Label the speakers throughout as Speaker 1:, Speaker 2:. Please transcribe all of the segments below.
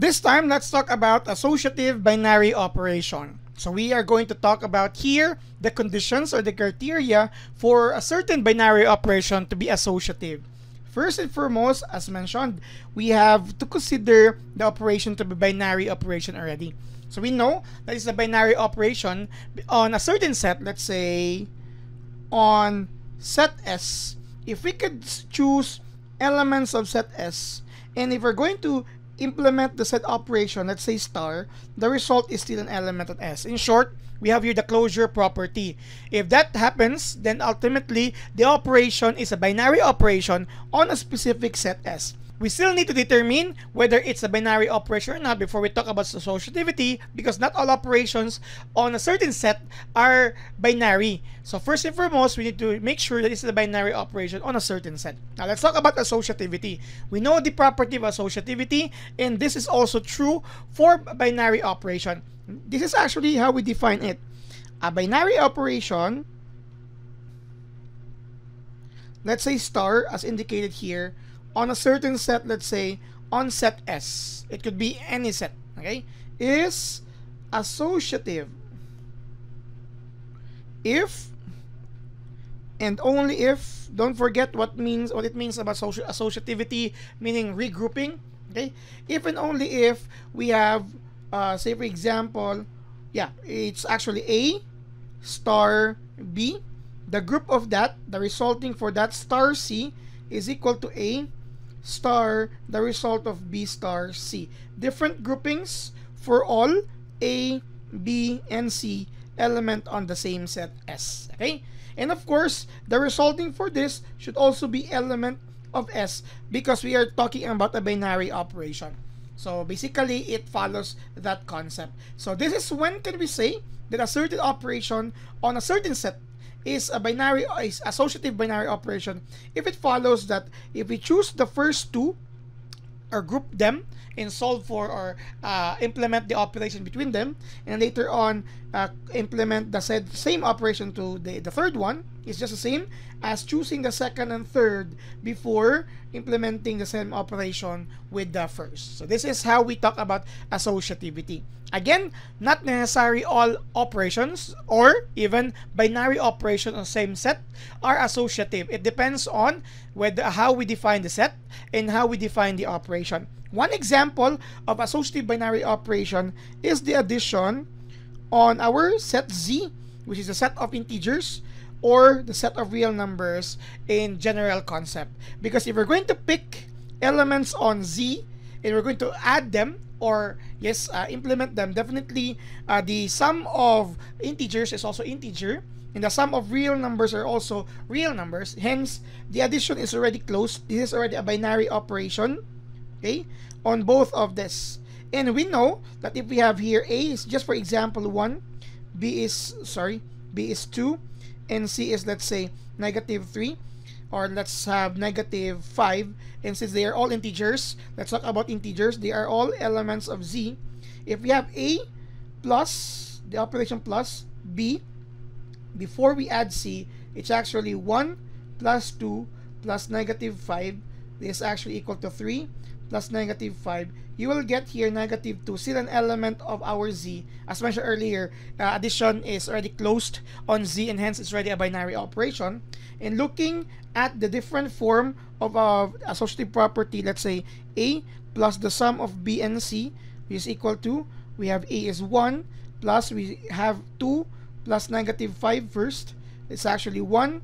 Speaker 1: This time, let's talk about associative binary operation. So we are going to talk about here the conditions or the criteria for a certain binary operation to be associative. First and foremost, as mentioned, we have to consider the operation to be binary operation already. So we know that it's a binary operation on a certain set, let's say on set S. If we could choose elements of set S, and if we're going to implement the set operation, let's say star, the result is still an element of S. In short, we have here the closure property. If that happens, then ultimately the operation is a binary operation on a specific set S. We still need to determine whether it's a binary operation or not before we talk about associativity, because not all operations on a certain set are binary. So first and foremost, we need to make sure that this is a binary operation on a certain set. Now let's talk about associativity. We know the property of associativity, and this is also true for binary operation. This is actually how we define it. A binary operation, let's say star as indicated here, on a certain set, let's say on set S, it could be any set, okay, is associative if and only if, don't forget what it means about associativity, meaning regrouping, okay, if and only if we have say for example, yeah, it's actually A star B, the group of that, the resulting for that star C is equal to A star the result of B star C. Different groupings for all A, B, and C element on the same set S. Okay? And of course, the resulting for this should also be element of S because we are talking about a binary operation. So basically, it follows that concept. So this is when can we say that a certain operation on a certain set is associative binary operation if it follows that if we choose the first two or group them and solve for or implement the operation between them, and later on implement the same operation to the third one, is just the same as choosing the second and third before implementing the same operation with the first. So this is how we talk about associativity. Again, not necessarily all operations or even binary operations on the same set are associative. It depends on how we define the set and how we define the operation. One example of associative binary operation is the addition on our set Z, which is a set of integers, or the set of real numbers in general concept. Because if we're going to pick elements on Z and we're going to add them or implement them, definitely the sum of integers is also integer and the sum of real numbers are also real numbers. Hence, the addition is already closed. This is already a binary operation, okay, on both of this. And we know that if we have here A is just for example 1, B is 2, and C is, let's say, -3, or let's have -5, and since they are all integers, let's talk about integers, they are all elements of Z. If we have A plus the operation plus B before we add C, it's actually 1 plus 2 plus -5. This is actually equal to 3 plus -5. You will get here -2, still an element of our Z. As mentioned earlier, addition is already closed on Z and hence it's already a binary operation. And looking at the different form of associative property, let's say A plus the sum of B and C is equal to, we have A is 1 plus we have 2 plus -5 first. It's actually 1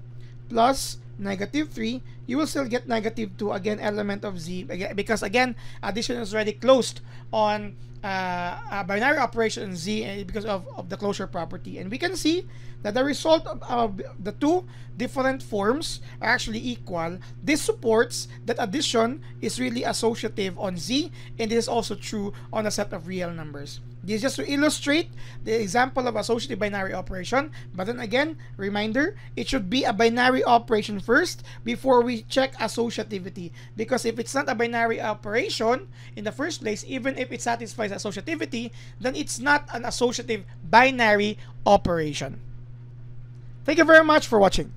Speaker 1: plus -3. You will still get -2, again element of Z, because again addition is already closed on a binary operation in Z because of the closure property. And we can see that the result of the two different forms are actually equal. This supports that addition is really associative on Z, and this is also true on a set of real numbers. This is just to illustrate the example of associative binary operation. But then again, reminder, it should be a binary operation first before we check associativity. Because if it's not a binary operation in the first place, even if it satisfies associativity, then it's not an associative binary operation. Thank you very much for watching.